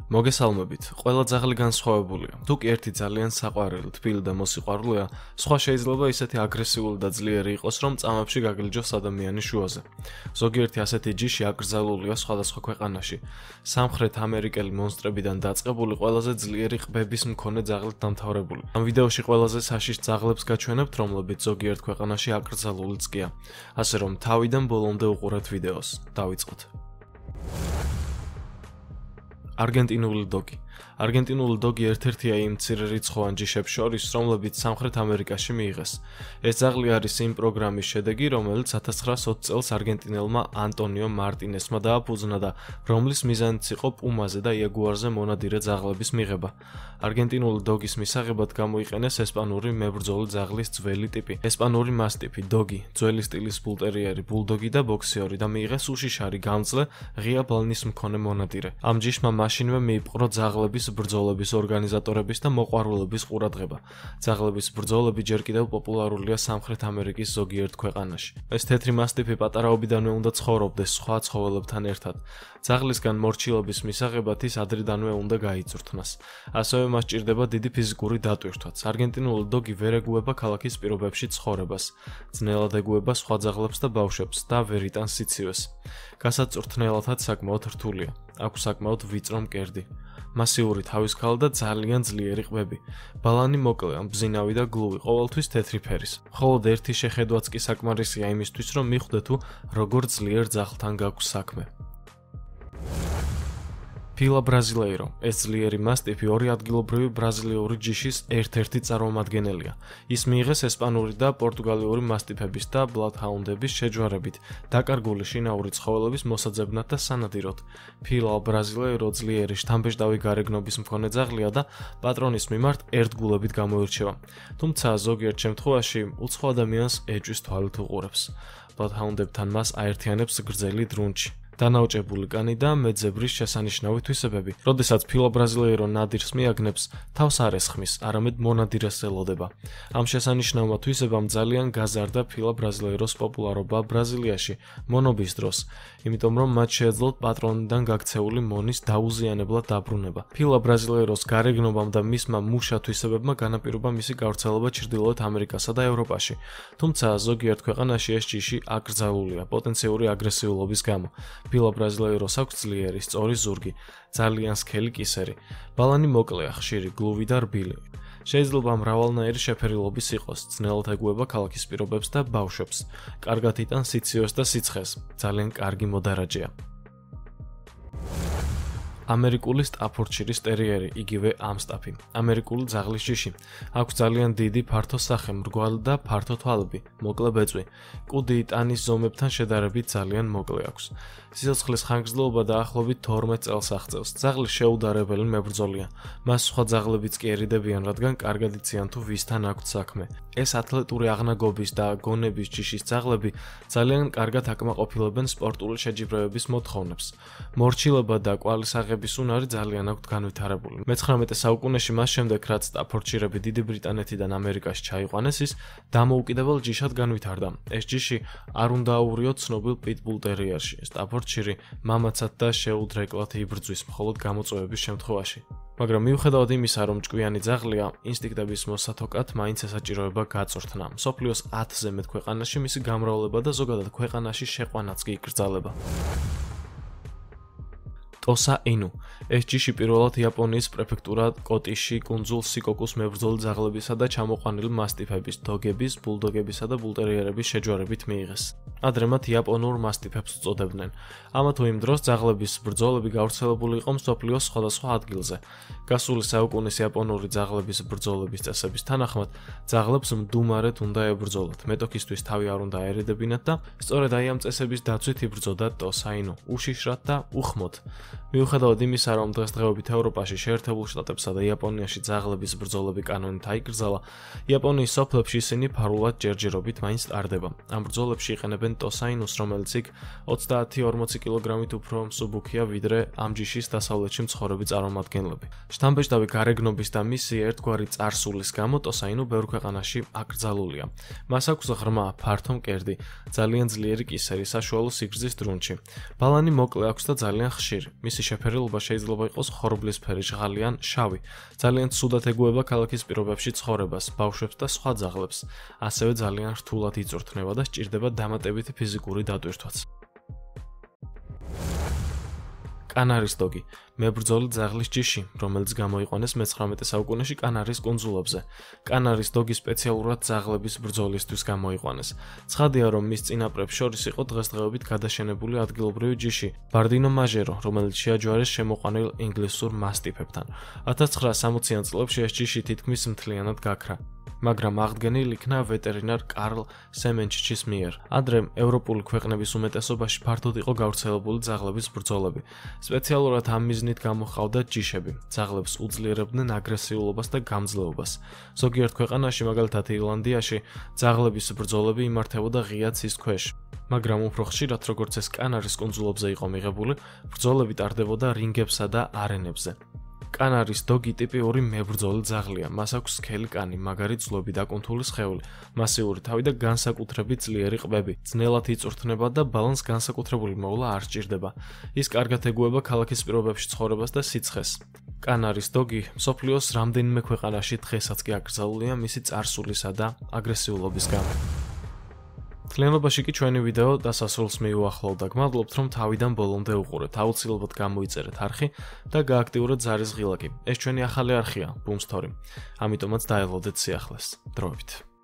მოგესალმებით. ყველა ძაღლი განსხვავებულია. თუ კი ერთი ძალიან საყვარელი, თბილი და მოსიყვარულეა, სხვა შეიძლება ისეთი აგრესიული და ძლიერი იყოს, რომ წამებში გაგლიჯოს ადამიანის შუაზე. ზოგიერთი ასეთი ჯიში აკრძალულია სხვადასხვა ქვეყანაში. სამხრეთ ამერიკელი მონსტრებიდან დაწყებული ყველაზე ძლიერი ყბების მქონე ძაღლით დამთავრებული. ამ ვიდეოში ყველაზე საშიშ ძაღლებს გაჩვენებთ, რომლებიც ზოგიერთ ქვეყანაში აკრძალულიც კია. ასე რომ თავიდან ბოლომდე უყურეთ ვიდეოს. დავიწყოთ. არგენტინული დოგი. არგენტინული დოგი ერთ-ერთია იმ მცირერიცხოვან ჯიშებს შორის, რომლებიც სამხრეთ ამერიკაში მიიღეს. ეს ძაღლი არის იმ პროგრამის შედეგი, რომელიც 1920 წელს არგენტინელმა ანტონიო მარტინესმა დააფუძნა და რომლის მიზანიც იყო პუმაზე და იაგუარზე მონადირე ძაღლების მიღება. არგენტინული დოგის მისაღებად გამოიყენეს ესპანური მებრძოლი ძაღლის ძველი ტიპი, ესპანური მასტიფი, დოგი, ძველი სტილის ბულტერიერი, ბულდოგი და ბოქსიორი და მიიღეს უშიშარი გამძლე, ღია ბალნის მქონე მონადირე. ამ ჯიშმა მაშინვე მიიპყრო ძაღლების ბრძოლების ორგანიზატორების და მოყვარულების ყურადღება. ძაღლების ბრძოლები ჯერ კიდევ პოპულარულია სამხრეთ ამერიკის ზოგიერთ ქვეყანაში. ეს თეთრი მასტიფი პატარაობიდანვე უნდა ცხოვრობდეს სხვა ცხოველებთან ერთად. ძაღლისგან მორჩილობის მისაღებად ის ადრიდანვე უნდა გაიწვრთნას. ასევე მას ჭირდება დიდი ფიზიკური დატვირთვაც. არგენტინული დოგი ვერ ეგუება ქალაქის პირობებში ცხოვრებას. ძნელად ეგუება სხვა ძაღლებს და ბავშვებს და ვერ იტანს სიცივეს. გასაწვრთნელადაც საკმაოდ რთულია. აქვს საკმაოდ ვიწრო მკერდი. მასიური თავის ქალა და ძალიან ძლიერი ყბები. ბალანი მოკლეა, მბზინავი და გლუვი, ყოველთვის თეთრი ფერის. მხოლოდ ერთი შეხედვაც კი საკმარისია იმისთვის, რომ მიხვდე თუ როგორ ძლიერ ძაღლთან გაქვს საქმე. ფილა ბრაზილეირო. ეს ძლიერი მასტიფი ორი ადგილობრივი ბრაზილიური ჯიშის ერთ-ერთი წარმომადგენელია. ის მიიღეს ესპანური და პორტუგალიური მასტიფების და ბლადჰაუნდების შეჯვარებით, დაკარგული შინაური ცხოველების მოსაძებნად და სანადიროდ. ფილა ბრაზილეირო ძლიერი შთამბეჭდავი გარეგნობის მქონე ძაღლია და პატრონის მიმართ ერთგულებით გამოირჩევა. თუმცა ზოგიერთ შემთხვევაში უცხო ადამიანს ეჭვის თვალით უყურებს. ბლადჰაუნდებთან მას აერთიანებს გრძელი დრუნჩი. დანაოჭებული კანი და მეძებრის შესანიშნავი თვისებები. როდესაც ფილა ბრაზილეირო ნადირს მიაგნებს, თავს არ ესხმის, არამედ მონადირეს ელოდება. ამ შესანიშნავმა თვისებამ ძალიან გაზარდა ფილა ბრაზილეიროს პოპულარობა ბრაზილიაში მონობის დროს, იმიტომ რომ მათ შეეძლოთ პატრონიდან გაქცეული მონის დაუზიანებლად დაბრუნება. ფილა ბრაზილეიროს გარეგნობამ და მისმა მუშა თვისებებმა განაპირობა მისი გავრცელება ჩრდილოეთ ამერიკასა და ევროპაში. თუმცა ზოგიერთ ქვეყანაში ეს ჯიში აკრძალულია პოტენციური აგრესიულობის გამო. ფილა ბრაზილეიროს აქვს ძლიერი, სწორი ზურგი, ძალიან სქელი კისერი. ბალანი მოკლეა, ხშირი, გლუვი და რბილი. შეიძლება მრავალნაირი შეფერილობის იყოს, ძნელად ეგუება ქალაქის პირობებს და ბავშვებს. კარგად იტანს სიცივეს და სიცხეს. ძალიან კარგი მოდარაჯეა. ამერიკული სტაფორდშირის ტერიერი, იგივე ამსტაფი. ამერიკული ძაღლის ჯიში. აქვს ძალიან დიდი ფართო სახე, მრგვალი და ფართო თვალები, მოკლე ბეწვი. კუდი ტანის ზომებთან შედარებით ძალიან მოკლე აქვს. სიცოცხლის ხანგრძლივობა დაახლოებით 12 წელს აღწევს. ძაღლი შეუდარებელი მებრძოლია. მას სხვა ძაღლებიც კი ერიდებიან, რადგან კარგად იციან თუ ვისთან აქვთ საქმე. ეს ათლეტური აღნაგობის და გონების ჯიშის ძაღლები ძალიან კარგად აკმაყოფილებენ სპორტული შეჯიბრებების მოთხოვნებს. მორჩილება და კვალის აღების უნარი ძალიან აქვთ განვითარებული. მე-19 საუკუნეში მას შემდეგ, რაც სტაფორდშირები დიდი ბრიტანეთიდან ამერიკაში ჩაიყვანეს, ის დამოუკიდებელ ჯიშად განვითარდა. ეს ჯიში არ უნდა აურიოთ ცნობილ პიტბულ ტერიერში. სტაფორდშირი მამაცად და შეუდრეკლად იბრძვის მხოლოდ გამოწვევების შემთხვევაში. მაგრამ მიუხედავად იმისა, რომ ჭკვიანი ძაღლია, ინსტინქტების მოსათოკად მაინც ესაჭიროება გაწვრთნა. მსოფლიოს 10-ზე მეტ ქვეყანაში მისი გამრავლება და ზოგადად ქვეყანაში შეყვანაც კი იკრძალება. ტოსა ინუ. ეს ჯიში პირველად იაპონიის პრეფექტურა კოტიში კუნძულ სიკოკუს მებრძოლი ძაღლებისა და ჩამოყვანილი მასტიფების, დოგების, ბულდოგებისა და ბულტერიერების შეჯვარებით მიიღეს. ადრე მათ იაპონურ მასტიფებს უწოდებდნენ. ამა თუ იმ დროს ძაღლების ბრძოლები გავრცელებული იყო მსოფლიოს სხვადასხვა ადგილზე. გასული საუკუნის იაპონური ძაღლების ბრძოლების წესების თანახმად, ძაღლებს მდუმარედ უნდა ებრძოლათ, მეტოქისთვის თავი არ უნდა აერიდებინათ და სწორედ აი ამ წესების დაცვით იბრძოდა ტოსა ინუ, უშიშრად და უხმოდ. მიუხედავად იმისა, რომ დღესდღეობით ევროპაში, შეერთებულ შტატებსა და იაპონიაში ძაღლების ბრძოლები კანონით აიკრძალა, იაპონიის სოფლებში ისინი ფარულად ჯერჯერობით მაინც ტარდება. ამ ბრძოლებში იყენებენ ძალიან ტოსაინუს, რომელიც იქ 30-40 კილოგრამით უფრო მსუბუქია ვიდრე ამ ჯიშის დასავლეთში მცხოვრები წარმომადგენლები. შთამბეჭდავი გარეგნობის და მისი ერთგვარი წარსულის გამო ტოსაინუ ბევრ ქვეყანაში აკრძალულია. მას აქვს ღრმა, ფართო მკერდი, ძალიან ძლიერი კისერი, საშუალო სიგრძის დრუნჩი. ბალანი მოკლე აქვს და ძალიან ხშირი. მისი შეფერილობა შეიძლება იყოს ხორბლისფერი, ჟღალი ან შავი. ძალიან ცუდად ეგუება ქალაქის პირობებში ცხოვრებას, ბავშვებს და სხვა ძაღლებს. ასევე ძალიან რთულად იწვრთნება და სჭირდება დამატებითი ფიზიკური დატვირთვაც. კანარის დოგი, მებრძოლი ძაღლის ჯიში, რომელიც გამოიყვანეს მე-19 საუკუნეში კანარის კუნძულებზე. კანარის დოგი სპეციალურად ძაღლების ბრძოლისთვის გამოიყვანეს. ცხადია, რომ მის წინაპრებს შორის იყო დღესდღეობით გადაშენებული ადგილობრივი ჯიში, ბარდინო მაჟერო, რომელიც შეაჯვარეს შემოყვანილ ინგლისურ მასტიფებთან. 1960-იან წლებში ეს ჯიში თითქმის მთლიანად გაქრა. მაგრამ აღდგენილ იქნა ვეტერინარ კარლ სემენჩიჩის მიერ. ადრე ევროპული ქვეყნების უმეტესობაში ფართოდ იყო გავრცელებული ძაღლების ბრძოლები. სპეციალურად ამ მიზნით გამოჰყავდათ ჯიშები. ძაღლებს უძლიერებდნენ აგრესიულობას და გამძლეობას. ზოგიერთ ქვეყანაში, მაგალითად ირლანდიაში, ძაღლების ბრძოლები იმართებოდა ღია ცის ქვეშ. მაგრამ უფრო ხშირად, როგორც ეს კანარის კუნძულებზე იყო მიღებული, ბრძოლები ტარდებოდა რინგებსა და არენებზე. კანარის დოგი ტიპიური მებრძოლი ძაღლია. მას აქვს სქელი კანი, მაგარი ძვლები, დაკუნთული სხეული, მასიური თავი და განსაკუთრებით ძლიერი ყბები. ძნელად იწვრთნება და ბალანს განსაკუთრებული მოვლა არ სჭირდება. ის კარგად ეგუება ქალაქის პირობებში ცხოვრებას და სიცხეს. კანარის დოგი მსოფლიოს რამდენიმე ქვეყანაში დღესაც კი აკრძალულია მისი წარსულისა და აგრესიულობის გამო. მთლიანობაში კი ჩვენი ვიდეო დასასრულს მიუახლოვდა. გმადლობთ, რომ თავიდან ბოლომდე უყურეთ. აუცილებლად გამოიწერეთ არხი და გააქტიურეთ ზარის ღილაკი. ეს ჩვენი ახალი არხია, Boom Story. ამიტომაც დაელოდეთ სიახლეს. დროებით.